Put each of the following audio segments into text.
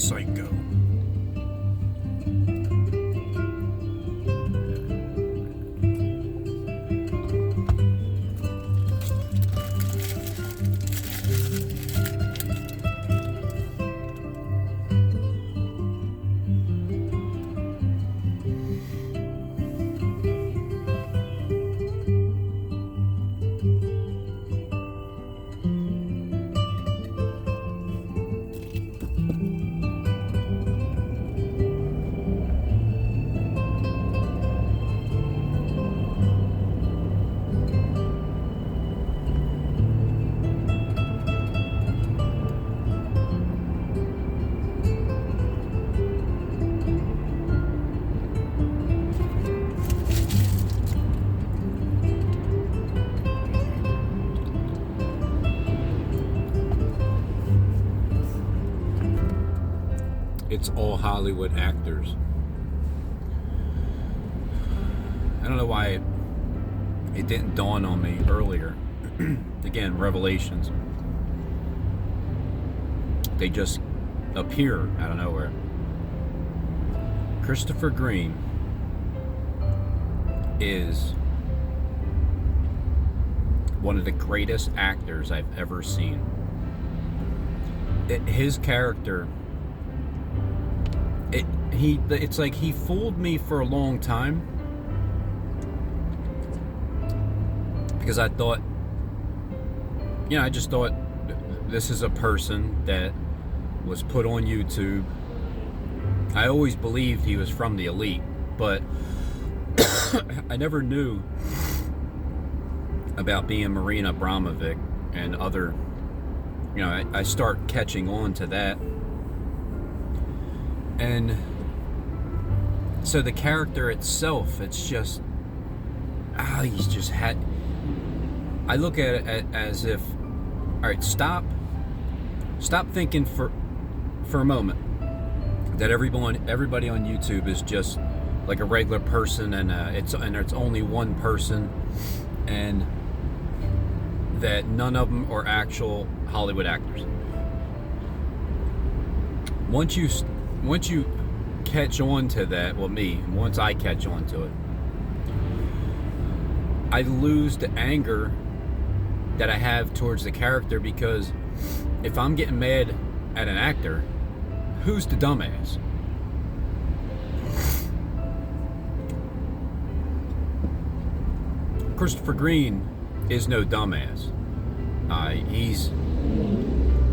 Psycho. It's all Hollywood actors. I don't know why it didn't dawn on me earlier. Again, revelations. They just appear out of nowhere. Christopher Green is one of the greatest actors I've ever seen. His character, it's like he fooled me for a long time, because I thought, I just thought this is a person that was put on YouTube. I always believed he was from the elite, but I never knew about being Marina Abramovic and other, I start catching on to that. And so the character itself, it's just, he's just had, I look at it as if, all right, stop thinking for a moment that everybody on YouTube is just like a regular person, and it's only one person, and that none of them are actual Hollywood actors. Once you catch on to that, once I catch on to it, I lose the anger that I have towards the character, because if I'm getting mad at an actor, who's the dumbass? Christopher Green is no dumbass.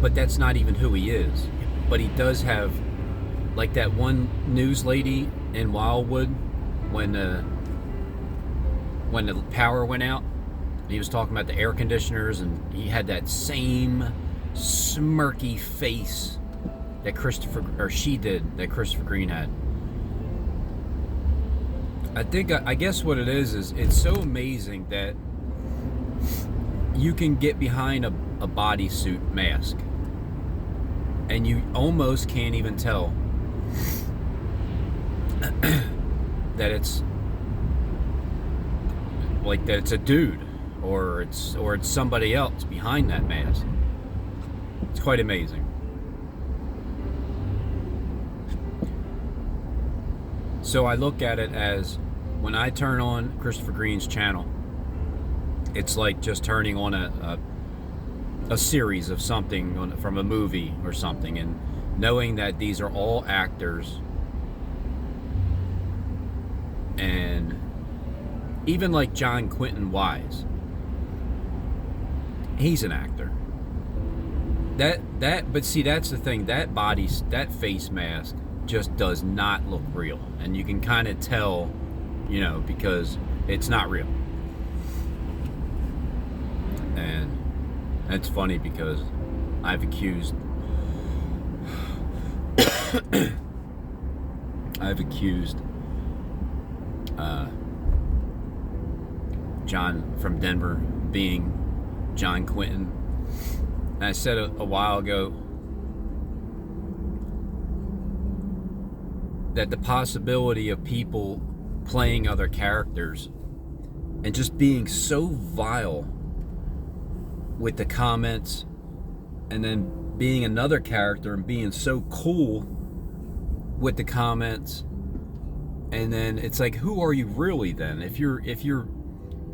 But that's not even who he is. But he does have, like that one news lady in Wildwood, when the power went out, he was talking about the air conditioners, and he had that same smirky face that Christopher Green had. I guess what it is it's so amazing that you can get behind a bodysuit mask and you almost can't even tell that it's a dude, or it's somebody else behind that mask. It's quite amazing. So I look at it as, when I turn on Christopher Green's channel, it's like just turning on a series of something from a movie or something, and knowing that these are all actors. And even like John Quentin Wise, he's an actor. But see, that's the thing, that face mask just does not look real, and you can kind of tell, because it's not real. And it's funny because I've accused John from Denver being John Quentin. And I said a while ago that the possibility of people playing other characters and just being so vile with the comments, and then being another character and being so cool with the comments. And then it's like, who are you really then? If you're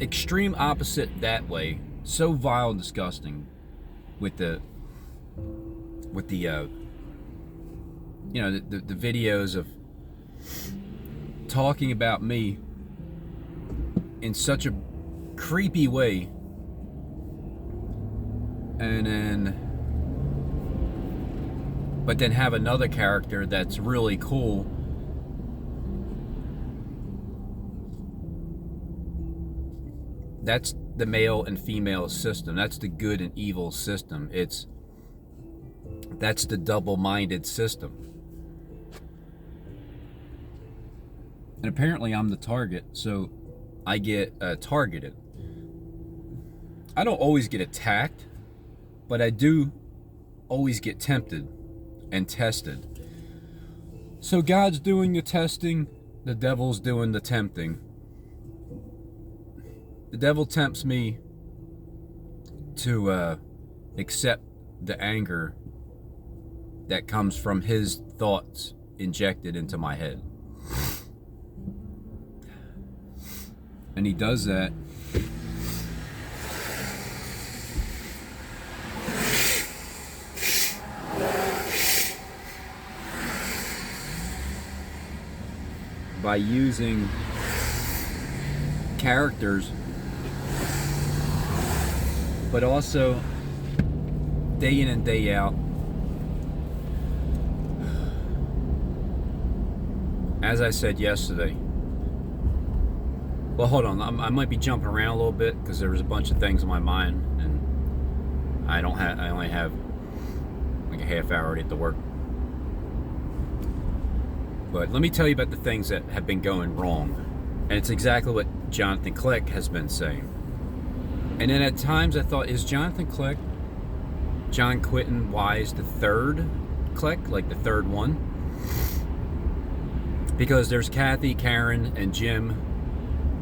extreme opposite that way, so vile and disgusting with the the videos of talking about me in such a creepy way, but then have another character that's really cool. That's the male and female system. That's the good and evil system. That's the double-minded system. And apparently I'm the target, so I get targeted. I don't always get attacked, but I do always get tempted and tested. So God's doing the testing, the devil's doing the tempting. The devil tempts me to accept the anger that comes from his thoughts injected into my head. And he does that by using characters, but also day in and day out, as I said yesterday. Well, hold on, I might be jumping around a little bit because there was a bunch of things in my mind, and I only have like a half hour to get to work. But let me tell you about the things that have been going wrong, and it's exactly what Jonathan Click has been saying. And then at times I thought, is Jonathan Click John Quinton Wise the third Click, like the third one? Because there's Kathy, Karen, and Jim,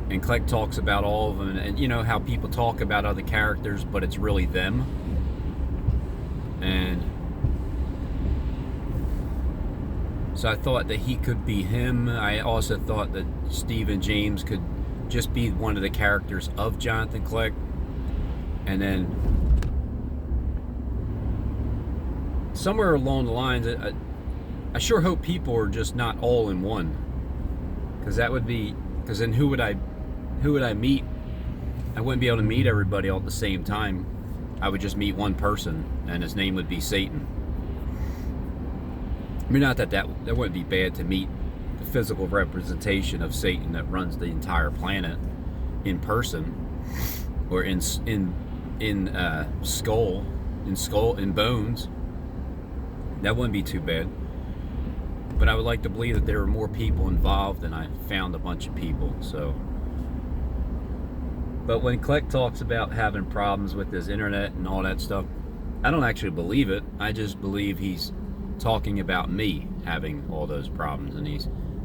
and Click talks about all of them, and you know how people talk about other characters, but it's really them. And so I thought that he could be him. I also thought that Stephen James could just be one of the characters of Jonathan Click. And then somewhere along the lines, I sure hope people are just not all in one, because that would be, because then who would I meet? I wouldn't be able to meet everybody all at the same time. I would just meet one person, and his name would be Satan. I mean, not that wouldn't be bad to meet the physical representation of Satan that runs the entire planet in person, or in bones. That wouldn't be too bad. But I would like to believe that there were more people involved, and I found a bunch of people. So, but when Click talks about having problems with his internet and all that stuff, I don't actually believe it. I just believe he's talking about me having all those problems, and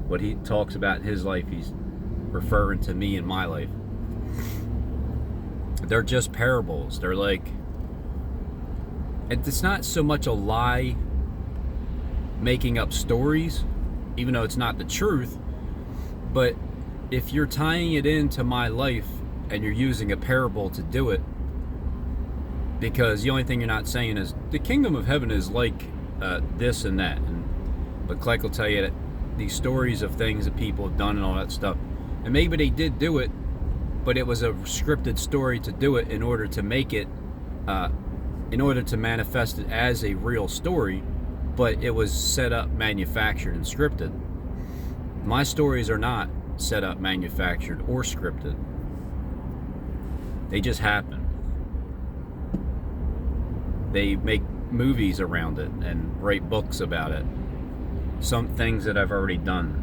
what he talks about in his life, he's referring to me in my life. They're just parables. They're like, it's not so much a lie making up stories, even though it's not the truth, but if you're tying it into my life and you're using a parable to do it, because the only thing you're not saying is the kingdom of heaven is like this and that, but Click will tell you that these stories of things that people have done and all that stuff, and maybe they did do it, but it was a scripted story to do it in order to make it, in order to manifest it as a real story, but it was set up, manufactured, and scripted. My stories are not set up, manufactured, or scripted. They just happen. They make movies around it and write books about it. Some things that I've already done.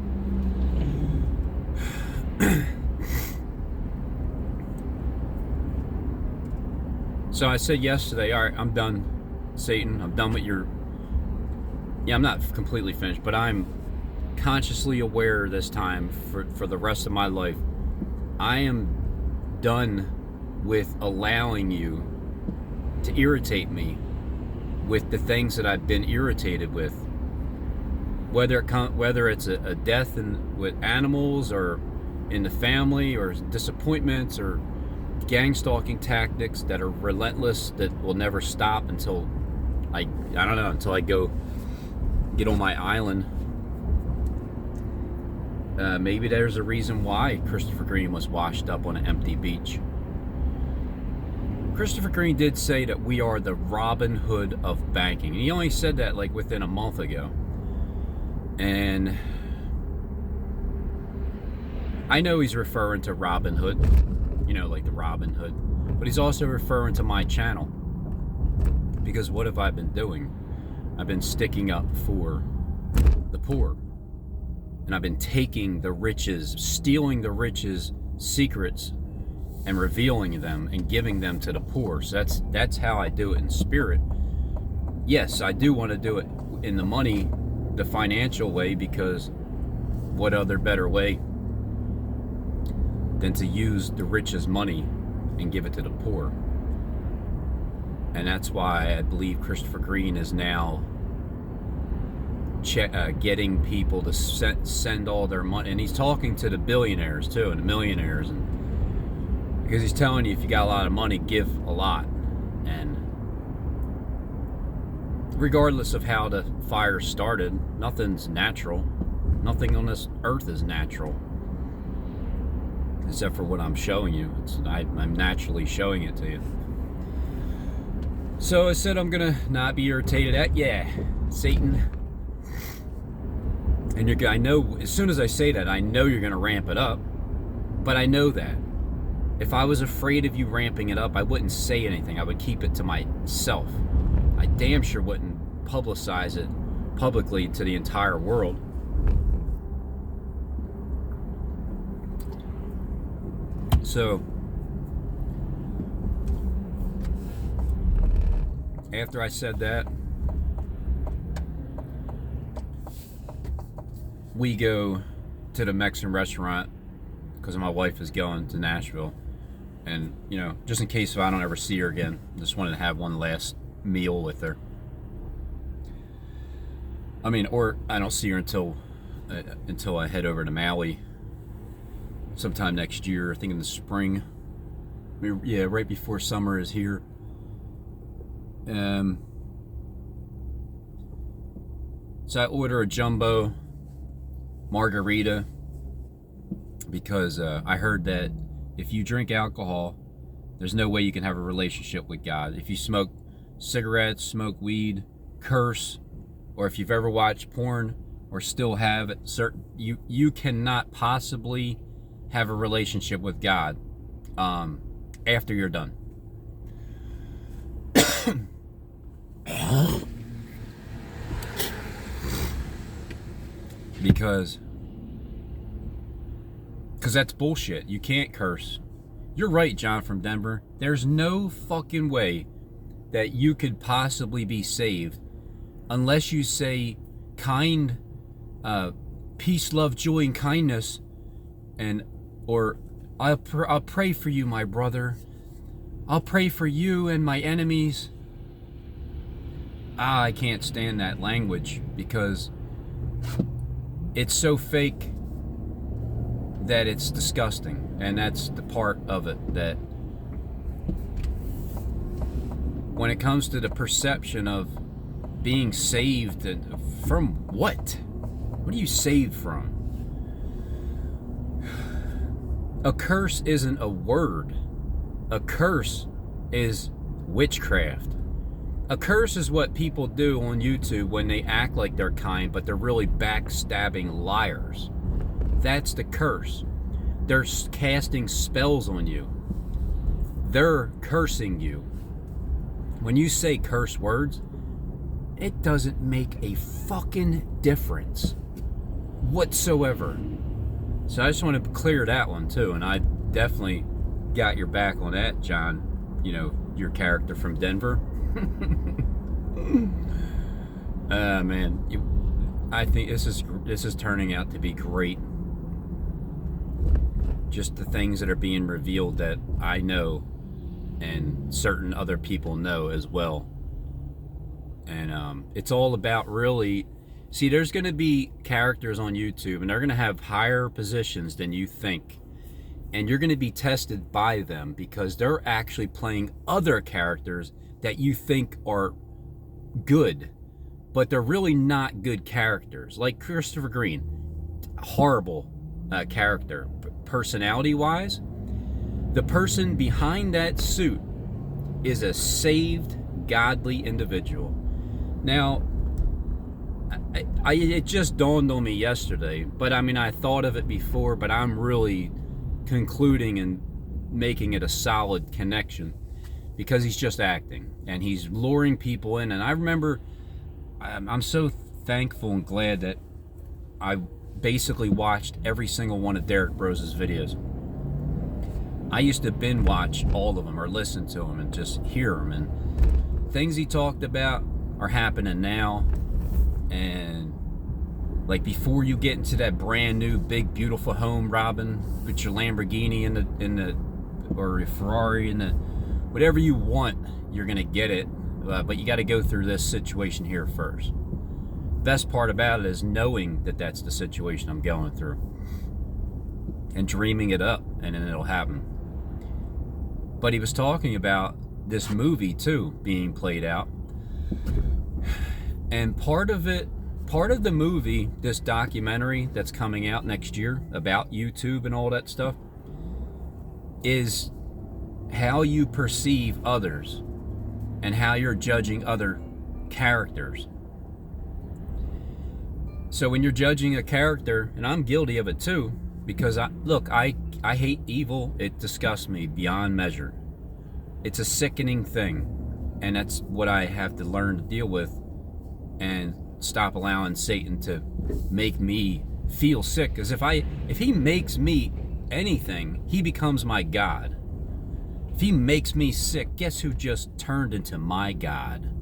So I said yesterday, all right, I'm done, Satan. I'm done with your... Yeah, I'm not completely finished, but I'm consciously aware this time for the rest of my life. I am done with allowing you to irritate me with the things that I've been irritated with. whether it's a death with animals or in the family, or disappointments, or gang stalking tactics that are relentless, that will never stop until I don't know, until I go get on my island. Maybe there's a reason why Christopher Green was washed up on an empty beach. Christopher Green did say that we are the Robin Hood of banking. And he only said that like within a month ago. And I know he's referring to Robin Hood, you know, like the Robin Hood. But he's also referring to my channel. Because what have I been doing? I've been sticking up for the poor. And I've been taking the riches, stealing the riches' secrets, and revealing them and giving them to the poor. So that's how I do it in spirit. Yes, I do want to do it in the money, the financial way, because what other better way than to use the rich's money and give it to the poor? And that's why I believe Christopher Green is now getting people to send all their money, and he's talking to the billionaires too, and the millionaires, and because he's telling you, if you got a lot of money, give a lot. And regardless of how the fire started, nothing's natural. Nothing on this earth is natural, except for what I'm showing you. I'm naturally showing it to you. So I said I'm gonna not be irritated at Satan. And I know, as soon as I say that, I know you're gonna ramp it up. But I know that. If I was afraid of you ramping it up, I wouldn't say anything. I would keep it to myself. I damn sure wouldn't publicize it publicly to the entire world. So, after I said that, we go to the Mexican restaurant because my wife is going to Nashville. And, you know, just in case if I don't ever see her again, just wanted to have one last meal with her. I mean, or I don't see her until I head over to Maui sometime next year, I think in the spring. I mean, yeah, right before summer is here. So I order a jumbo margarita because I heard that if you drink alcohol, there's no way you can have a relationship with God. If you smoke cigarettes, smoke weed, curse, or if you've ever watched porn or still have it, you cannot possibly have a relationship with God after you're done. Because that's bullshit. You can't curse. You're right, John from Denver. There's no fucking way that you could possibly be saved unless you say kind, peace, love, joy, and kindness, or I'll pray for you, my brother. I'll pray for you and my enemies. I can't stand that language because it's so fake that it's disgusting. And that's the part of it that when it comes to the perception of being saved, from what? What are you saved from? A curse isn't a word. A curse is witchcraft. A curse is what people do on YouTube when they act like they're kind, but they're really backstabbing liars. That's the curse. They're casting spells on you. They're cursing you. When you say curse words, it doesn't make a fucking difference whatsoever. So I just want to clear that one too, and I definitely got your back on that, John. You know, your character from Denver. Man, I think this is turning out to be great. Just the things that are being revealed that I know and certain other people know as well. And it's all about really See, there's going to be characters on YouTube, and they're going to have higher positions than you think. And you're going to be tested by them because they're actually playing other characters that you think are good, but they're really not good characters. Like Christopher Green, horrible character. Personality-wise, the person behind that suit is a saved, godly individual. Now, it just dawned on me yesterday, but I mean, I thought of it before, but I'm really concluding and making it a solid connection because he's just acting and he's luring people in. And I remember, I'm so thankful and glad that I basically watched every single one of Derek Brose's videos. I used to binge watch all of them or listen to them and just hear them, and things he talked about are happening now. And like, before you get into that brand new big beautiful home, Robin, with your Lamborghini in the or a Ferrari in the whatever you want, you're gonna get it, but you got to go through this situation here first. Best part about it is knowing that that's the situation I'm going through and dreaming it up, and then it'll happen. But he was talking about this movie too being played out, and part of the movie, this documentary that's coming out next year about YouTube and all that stuff, is how you perceive others and how you're judging other characters. So when you're judging a character, and I'm guilty of it too, because I hate evil. It disgusts me beyond measure. It's a sickening thing, and that's what I have to learn to deal with and stop allowing Satan to make me feel sick. Because if he makes me anything, he becomes my God. If he makes me sick, guess who just turned into my God?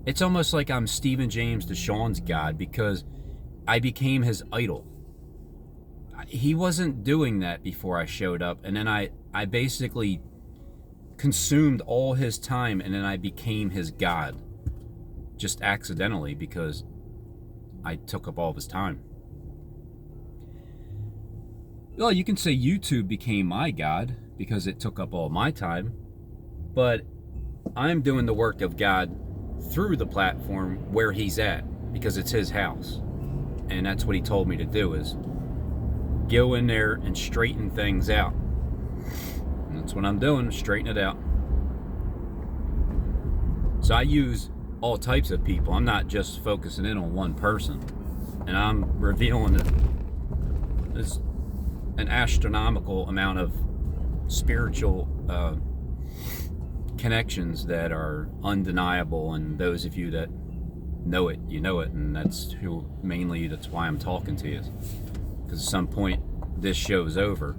It's almost like I'm Stephen James DeShawn's God because I became his idol. He wasn't doing that before I showed up, and then I basically consumed all his time, and then I became his God. Just accidentally, because I took up all of his time. Well, you can say YouTube became my God because it took up all my time, but I'm doing the work of God through the platform where he's at, because it's his house, and that's what he told me to do, is go in there and straighten things out. And that's what I'm doing, straighten it out. So I use all types of people. I'm not just focusing in on one person, and I'm revealing that there's an astronomical amount of spiritual connections that are undeniable, and those of you that know it, you know it, and that's why I'm talking to you, because at some point this show's over.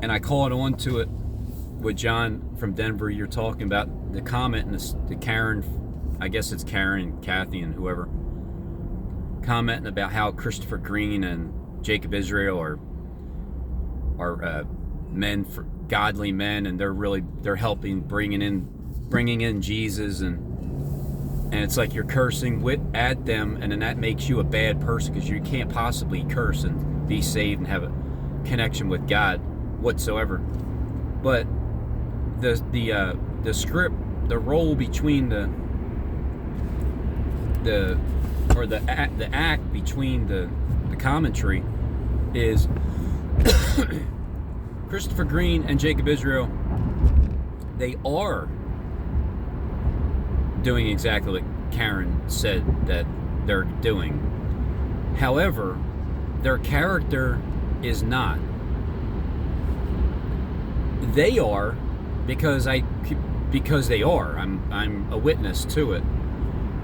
And I caught on to it with John from Denver. You're talking about the comment and the Karen, I guess it's Karen, Kathy, and whoever, commenting about how Christopher Green and Jacob Israel are men, for godly men, and they're helping bringing in Jesus, and it's like you're cursing at them, and then that makes you a bad person because you can't possibly curse and be saved and have a connection with God whatsoever. But the script, the role between the act between the commentary is Christopher Green and Jacob Israel. They are doing exactly what Karen said that they're doing. However, their character is not. They are because they are. I'm a witness to it.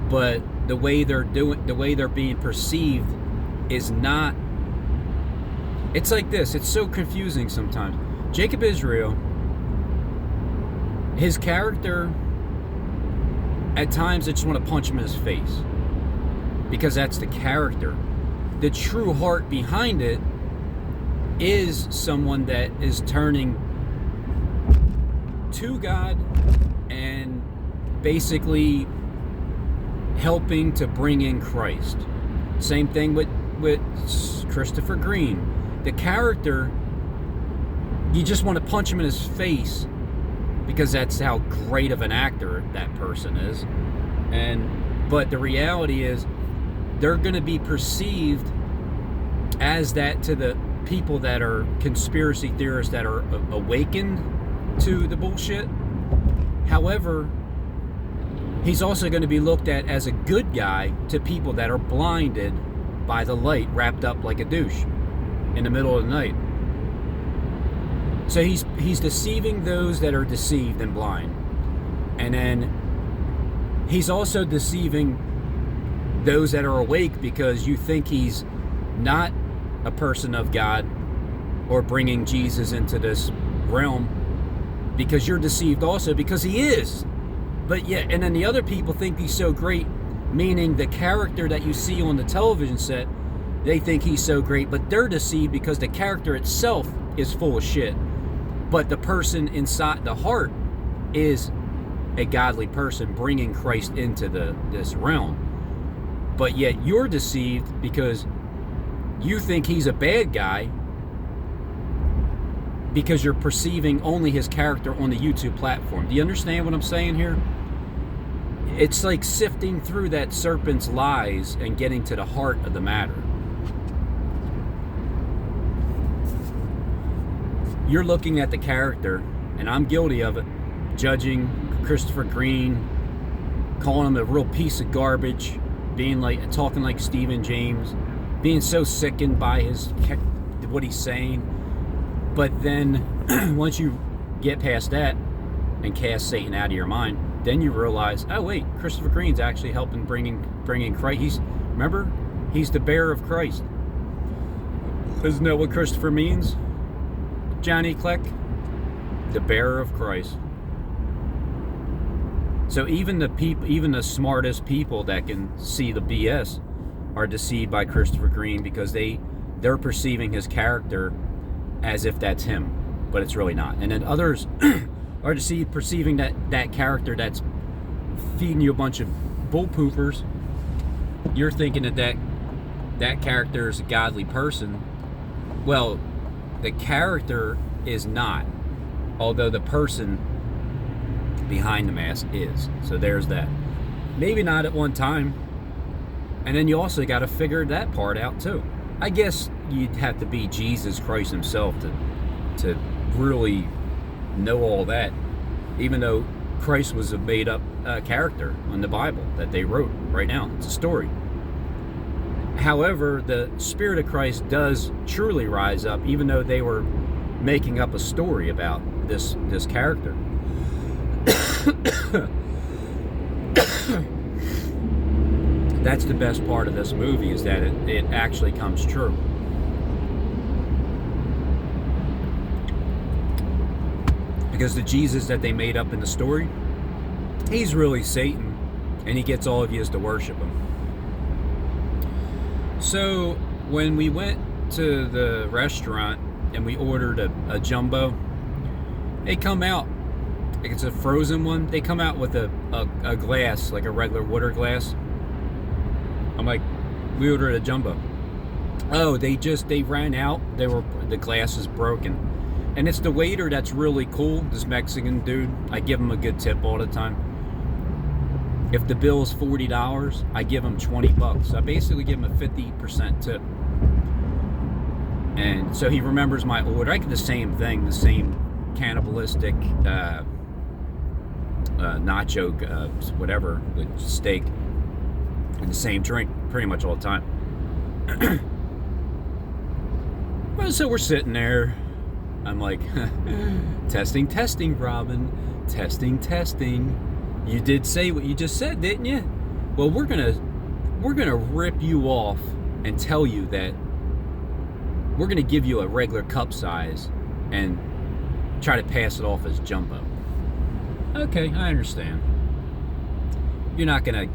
But the way they're being perceived is not. It's like this. It's so confusing sometimes. Jacob Israel, his character, at times I just want to punch him in his face, because that's the character. The true heart behind it is someone that is turning to God and basically helping to bring in Christ. Same thing with Christopher Green. The character, you just want to punch him in his face because that's how great of an actor that person is. But the reality is, they're going to be perceived as that to the people that are conspiracy theorists that are awakened to the bullshit. However, he's also going to be looked at as a good guy to people that are blinded by the light, wrapped up like a douche in the middle of the night. So he's deceiving those that are deceived and blind. And then he's also deceiving those that are awake because you think he's not a person of God or bringing Jesus into this realm, because you're deceived also because he is. But yeah, and then the other people think he's so great, meaning the character that you see on the television set, they think he's so great, but they're deceived because the character itself is full of shit. But the person inside the heart is a godly person bringing Christ into this realm. But yet you're deceived because you think he's a bad guy because you're perceiving only his character on the YouTube platform. Do you understand what I'm saying here? It's like sifting through that serpent's lies and getting to the heart of the matter. You're looking at the character, and I'm guilty of it, judging Christopher Green, calling him a real piece of garbage, talking like Stephen James, being so sickened by what he's saying. But then once you get past that and cast Satan out of your mind, then you realize, oh wait, Christopher Green's actually helping bringing Christ. Remember, he's the bearer of Christ. Isn't that what Christopher means, Johnny Kleck? The bearer of Christ. So even the smartest people that can see the BS are deceived by Christopher Green because they're perceiving his character as if that's him, but it's really not. And then others are deceived, perceiving that character that's feeding you a bunch of bull poopers. You're thinking that character is a godly person. Well, the character is not, although the person behind the mask is. So there's that. Maybe not at one time. And then you also got to figure that part out too. I guess you'd have to be Jesus Christ himself to really know all that, even though Christ was a made-up character in the Bible that they wrote right now. It's a story. However, the Spirit of Christ does truly rise up, even though they were making up a story about this character. That's the best part of this movie, is that it actually comes true. Because the Jesus that they made up in the story, he's really Satan, and he gets all of you to worship him. So when we went to the restaurant and we ordered a jumbo, they come out, like it's a frozen one, they come out with a glass, like a regular water glass. I'm like, we ordered a jumbo. Oh, they ran out. The glass is broken. And it's the waiter that's really cool, this Mexican dude. I give him a good tip all the time. If the bill is $40, I give him $20. I basically give him a 50% tip. And so he remembers my order. I get the same thing, the same cannibalistic nacho, whatever, with steak, and the same drink pretty much all the time. Well, so we're sitting there. I'm like, testing, Robin. Testing. You did say what you just said, didn't you? Well, we're gonna rip you off and tell you that we're gonna give you a regular cup size and try to pass it off as jumbo. Okay, I understand. You're not gonna.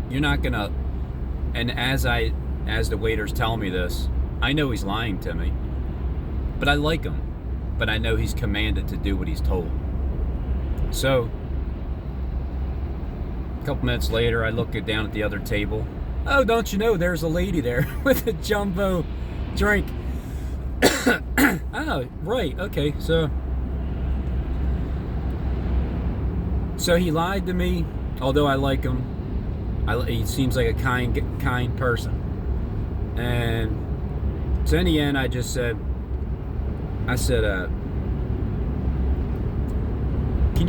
And as the waiter's telling me this, I know he's lying to me, but I like him. But I know he's commanded to do what he's told. So A couple minutes later, I look down at the other table. Oh, don't you know, there's a lady there with a jumbo drink. Oh, right, okay, so he lied to me, although I like him. He seems like a kind person. And so in the end, I said, can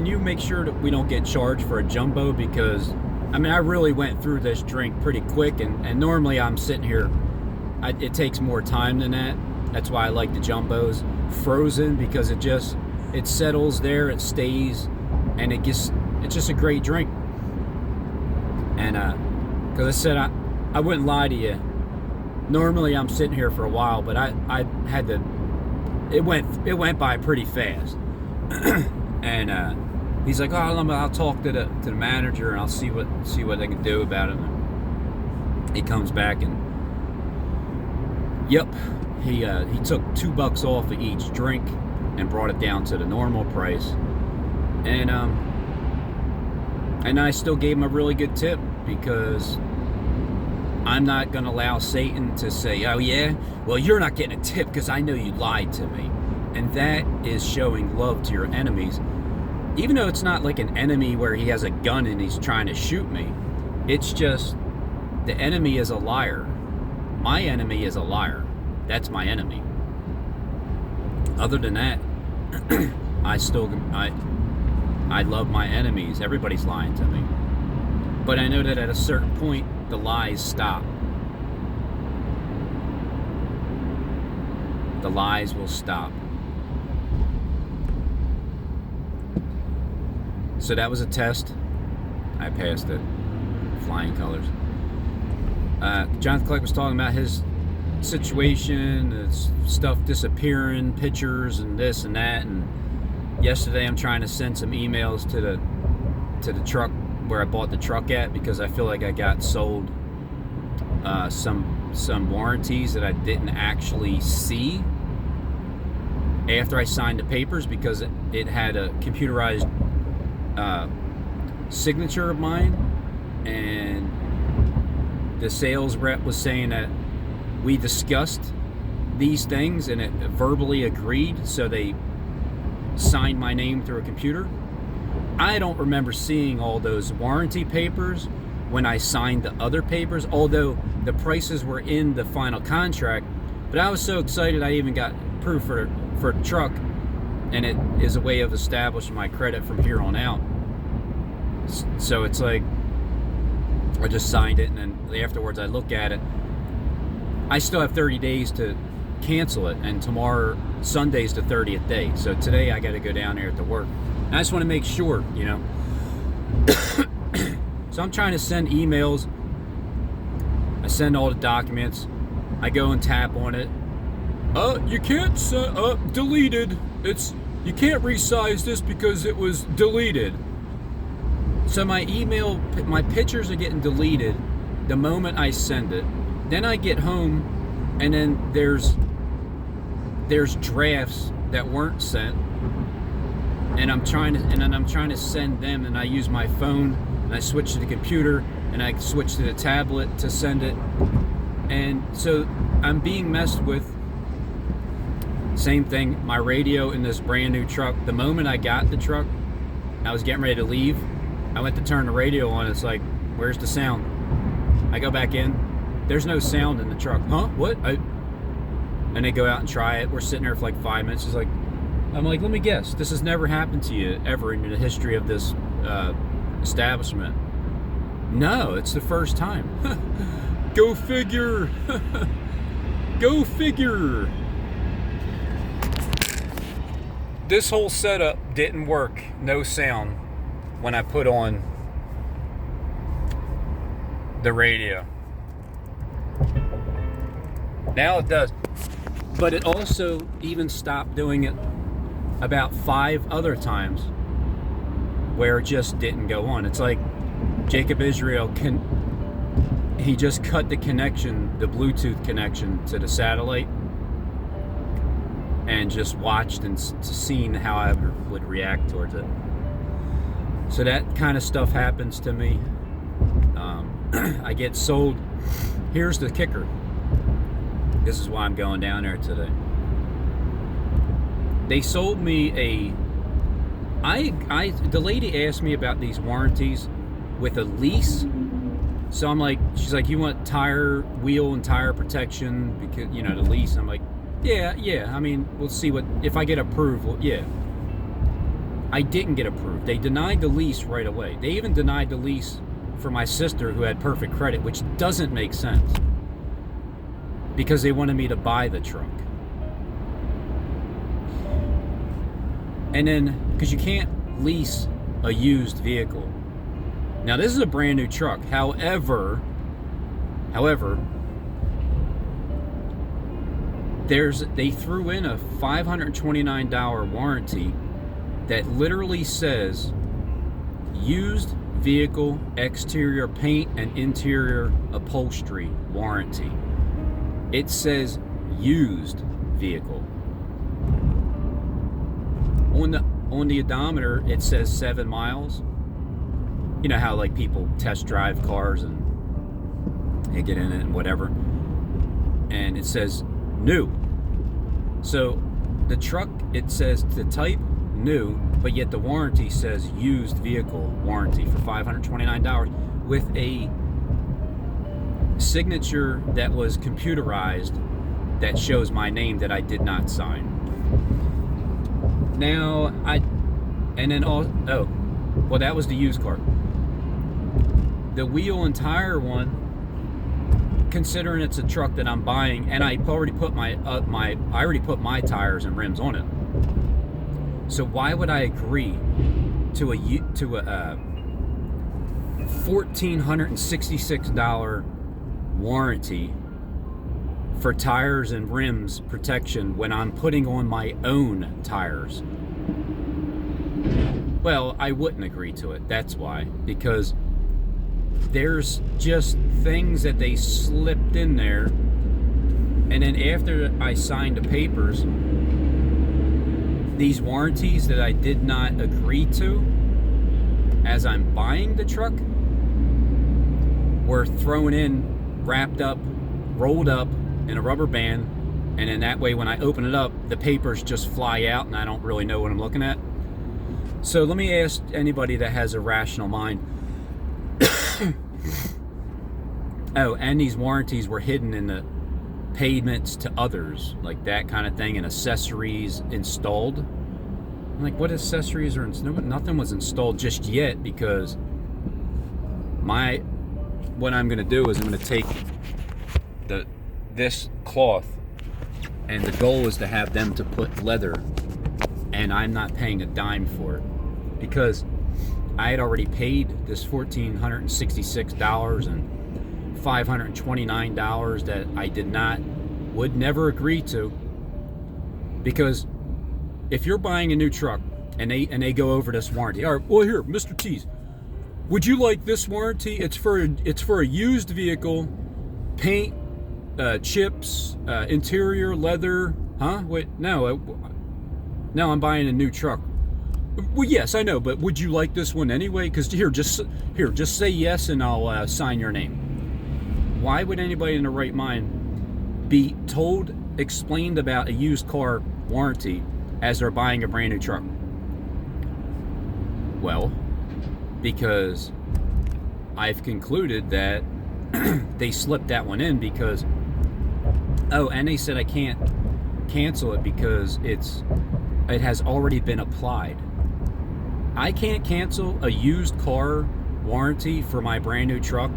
you make sure that we don't get charged for a jumbo? Because, I mean, I really went through this drink pretty quick, and normally I'm sitting here, it takes more time than that. That's why I like the jumbos frozen, because it settles there, it stays, and it's just a great drink. And because I said I wouldn't lie to you. Normally I'm sitting here for a while, but I had to. It went by pretty fast. And he's like, "Oh, I'll talk to the manager and I'll see what they can do about it." And he comes back and, yep, he took $2 off of each drink and brought it down to the normal price. And I still gave him a really good tip, because I'm not going to allow Satan to say, "Oh yeah, well, you're not getting a tip because I know you lied to me." And that is showing love to your enemies. Even though it's not like an enemy where he has a gun and he's trying to shoot me. It's just, the enemy is a liar. My enemy is a liar. That's my enemy. Other than that, I love my enemies. Everybody's lying to me. But I know that at a certain point, the lies stop. The lies will stop. So that was a test. I passed it. Flying colors. Jonathan Clark was talking about his situation, stuff disappearing, pictures and this and that. And yesterday I'm trying to send some emails to the truck where I bought the truck at, because I feel like I got sold some warranties that I didn't actually see after I signed the papers, because it had a computerized signature of mine, and the sales rep was saying that we discussed these things and it verbally agreed, so they signed my name through a computer. I don't remember seeing all those warranty papers when I signed the other papers, although the prices were in the final contract. But I was so excited I even got proof for a truck, and it is a way of establishing my credit from here on out. So it's like, I just signed it, and then afterwards I look at it. I still have 30 days to cancel it, and tomorrow, Sunday's the 30th day. So today I got to go down there to work. And I just want to make sure, you know. So I'm trying to send emails. I send all the documents. I go and tap on it. You can't, deleted. You can't resize this because it was deleted. So my pictures are getting deleted the moment I send it. Then I get home, and then there's drafts that weren't sent, and I'm trying to send them, and I use my phone, and I switch to the computer, and I switch to the tablet to send it, and so I'm being messed with. Same thing, my radio in this brand new truck. The moment I got the truck, I was getting ready to leave. I went to turn the radio on. It's like, where's the sound? I go back in. There's no sound in the truck. Huh? What? And they go out and try it. We're sitting there for like 5 minutes. I'm like, let me guess. This has never happened to you ever in the history of this establishment. No, it's the first time. Go figure. Go figure. This whole setup didn't work. No sound when I put on the radio. Now it does. But it also even stopped doing it about 5 other times where it just didn't go on. It's like Jacob Israel he just cut the connection, the Bluetooth connection to the satellite, and just watched and seen how I would react towards it. So that kind of stuff happens to me. I get sold. Here's the kicker. This is why I'm going down there today. They sold me the lady asked me about these warranties with a lease. So I'm like, she's like, you want wheel and tire protection because, you know, the lease. I'm like, yeah. I mean, we'll see if I get approved. Well, yeah. I didn't get approved. They denied the lease right away. They even denied the lease for my sister who had perfect credit, which doesn't make sense because they wanted me to buy the truck. And then, because you can't lease a used vehicle. Now, this is a brand new truck. However, they threw in a $529 warranty that literally says used vehicle exterior paint and interior upholstery warranty. It says used vehicle. On the odometer, it says 7 miles. You know how like people test drive cars and they get in it and whatever. And it says new. So the truck, it says the type new, but yet the warranty says used vehicle warranty for $529 with a signature that was computerized that shows my name that I did not sign. Now, well, that was the used car. The wheel and tire one, considering it's a truck that I'm buying, and I already put my tires and rims on it. So why would I agree to a $1,466 warranty for tires and rims protection when I'm putting on my own tires? Well, I wouldn't agree to it. That's why. Because there's just things that they slipped in there. And then after I signed the papers, these warranties that I did not agree to as I'm buying the truck were thrown in, wrapped up, rolled up in a rubber band, and then that way when I open it up, the papers just fly out and I don't really know what I'm looking at. So let me ask anybody that has a rational mind. Oh, and these warranties were hidden in the payments to others, like that kind of thing, and accessories installed. I'm like, what accessories are installed? Nothing was installed just yet, because what I'm going to do is I'm going to take this cloth, and the goal is to have them to put leather, and I'm not paying a dime for it, because I had already paid this $1,466 and $529 that I would never agree to. Because if you're buying a new truck and they go over this warranty, all right, well, here, Mr. Tease, would you like this warranty? It's for a used vehicle, paint, chips, interior, leather. Huh? Wait, no, I'm buying a new truck. Well, yes, I know, but would you like this one anyway? Because just say yes and I'll sign your name. Why would anybody in their right mind be explained about a used car warranty as they're buying a brand new truck? Well, because I've concluded that they slipped that one in because, and they said I can't cancel it because it has already been applied. I can't cancel a used car warranty for my brand new truck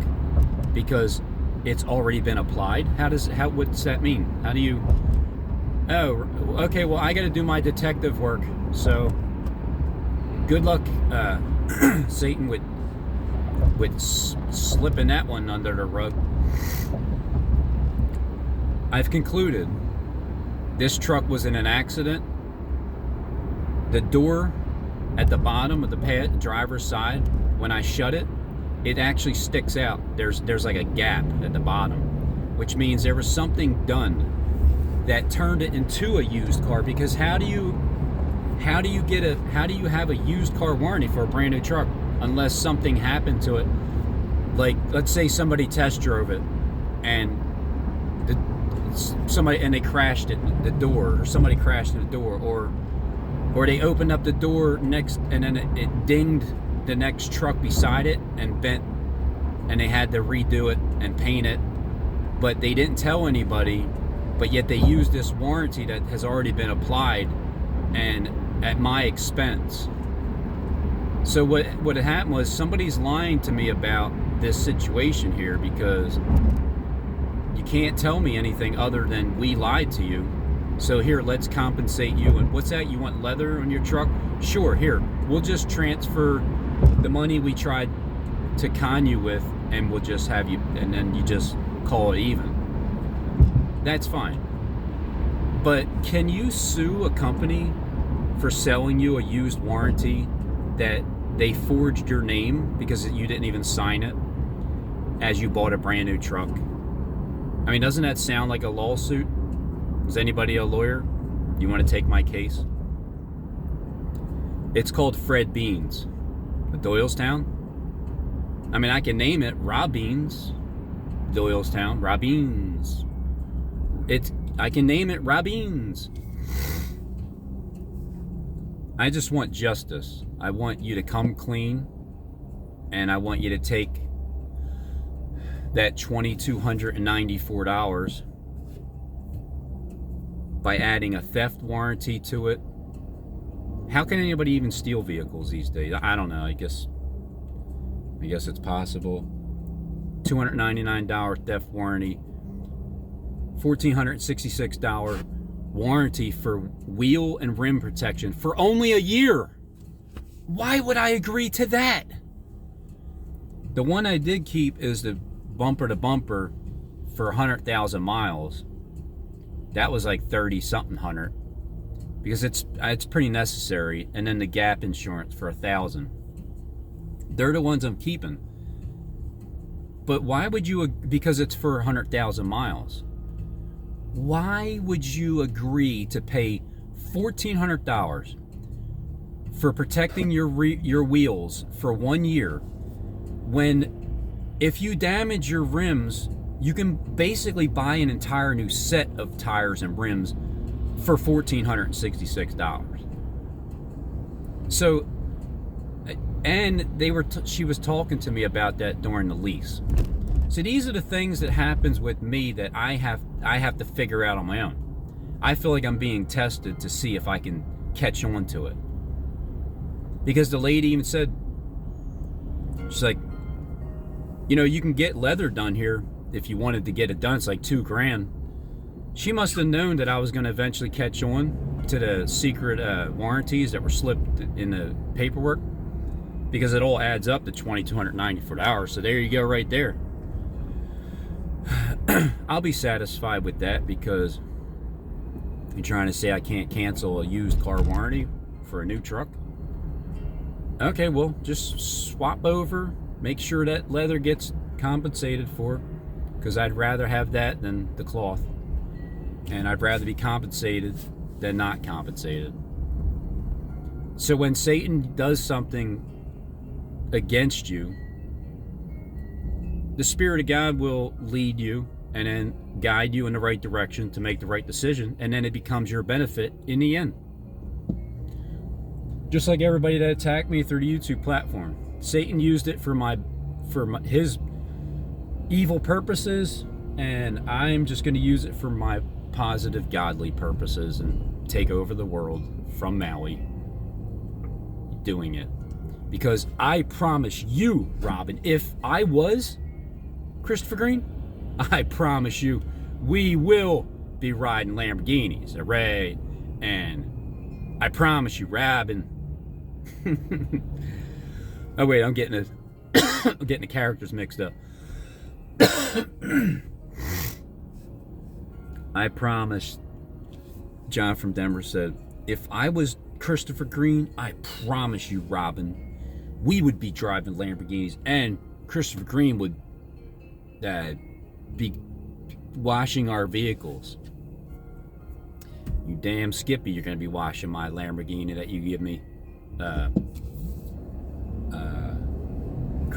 because it's already been applied. What's that mean? How do you? Oh, okay. Well, I got to do my detective work. So, good luck, Satan, with slipping that one under the rug. I've concluded this truck was in an accident. The door at the bottom of the driver's side, when I shut it, it actually sticks out. There's like a gap at the bottom, which means there was something done that turned it into a used car. Because how do you have a used car warranty for a brand new truck? unless something happened to it. Like, let's say somebody test drove it and they crashed it, the door, or somebody crashed the door, or they opened up the door next and then it dinged the next truck beside it and bent, and they had to redo it and paint it, but they didn't tell anybody, but yet they used this warranty that has already been applied and at my expense. So what had happened was somebody's lying to me about this situation here, because you can't tell me anything other than we lied to you. So here, let's compensate you. And what's that? You want leather on your truck? Sure, here, we'll just transfer the money we tried to con you with, and we'll just have you, and then you just call it even. That's fine. But can you sue a company for selling you a used warranty that they forged your name because you didn't even sign it as you bought a brand new truck? I mean, doesn't that sound like a lawsuit? Is anybody a lawyer? You want to take my case? It's called Fred Beans with Doylestown. I mean, I can name it Rob Beans, Doylestown, Rob Beans. I can name it Rob Beans. I just want justice. I want you to come clean, and I want you to take that $2,294 by adding a theft warranty to it. How can anybody even steal vehicles these days? I don't know. I guess it's possible. $299 theft warranty, $1,466 warranty for wheel and rim protection for only a year. Why would I agree to that? The one I did keep is the bumper to bumper for 100,000 miles. That was like 30 something hundred, because it's pretty necessary. And then the gap insurance for 1,000. They're the ones I'm keeping. But why would you? Because it's for 100,000 miles. Why would you agree to pay $1,400 for protecting your wheels for 1 year, when if you damage your rims, you can basically buy an entire new set of tires and rims for $1,466? So, and she was talking to me about that during the lease. So these are the things that happens with me that I have to figure out on my own. I feel like I'm being tested to see if I can catch on to it. Because the lady even said, she's like, you can get leather done here if you wanted to get it done. It's like $2,000. She must have known that I was going to eventually catch on to the secret warranties that were slipped in the paperwork, because it all adds up to $2,294. So there you go, right there. I'll be satisfied with that, because you're trying to say I can't cancel a used car warranty for a new truck? Okay, well, just swap over, make sure that leather gets compensated for, because I'd rather have that than the cloth. And I'd rather be compensated than not compensated. So when Satan does something against you, the Spirit of God will lead you and then guide you in the right direction to make the right decision, and then it becomes your benefit in the end. Just like everybody that attacked me through the YouTube platform. Satan used it for his evil purposes, and I'm just going to use it for my positive, godly purposes and take over the world from Maui doing it. Because I promise you, Robin, if I was Christopher Green, I promise you, we will be riding Lamborghinis, alright? And I promise you, Robin. Oh wait, I'm getting the characters mixed up. I promise, John from Denver said, if I was Christopher Green, I promise you, Robin, we would be driving Lamborghinis, and Christopher Green would be washing our vehicles. You damn Skippy, you're going to be washing my Lamborghini that you give me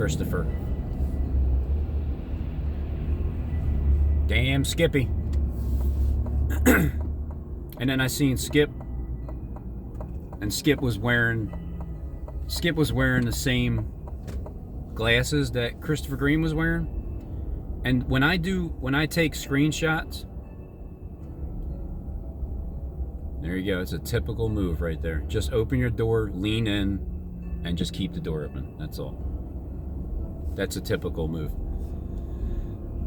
Christopher. Damn Skippy. And then I seen Skip, and Skip was wearing the same glasses that Christopher Green was wearing. And when I take screenshots, there you go. It's a typical move right there. Just open your door, lean in, and just keep the door open. That's all. That's a typical move.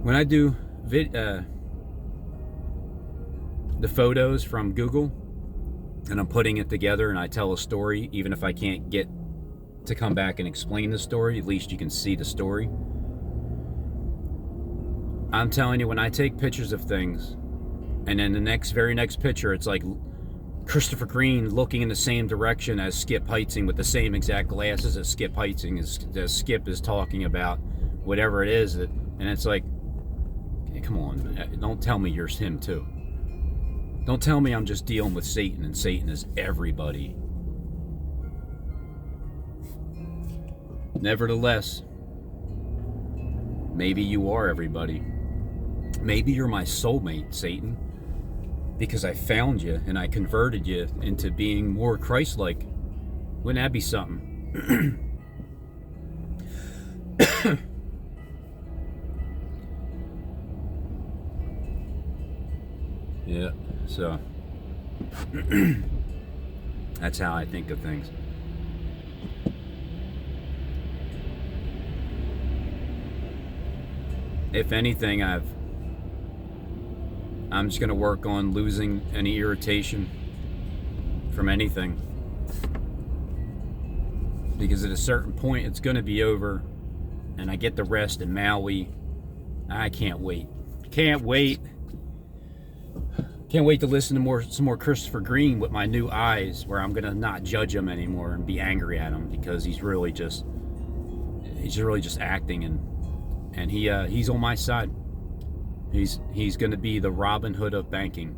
When I do the photos from Google, and I'm putting it together and I tell a story, even if I can't get to come back and explain the story, at least you can see the story. I'm telling you, when I take pictures of things, and then the very next picture, it's like Christopher Green looking in the same direction as Skip Heitzing with the same exact glasses as Skip Heitzing, as Skip is talking about whatever it is, and it's like, hey, come on, don't tell me you're him too. Don't tell me I'm just dealing with Satan and Satan is everybody. Nevertheless, maybe you are everybody. Maybe you're my soulmate, Satan, because I found you and I converted you into being more Christ-like. Wouldn't that be something? Yeah, so that's how I think of things. If anything, I'm just going to work on losing any irritation from anything. Because at a certain point, it's going to be over, and I get the rest in Maui. I can't wait. Can't wait. Can't wait to listen to some more Christopher Green with my new eyes, where I'm going to not judge him anymore and be angry at him, because he's really just acting, and he's on my side. He's going to be the Robin Hood of banking.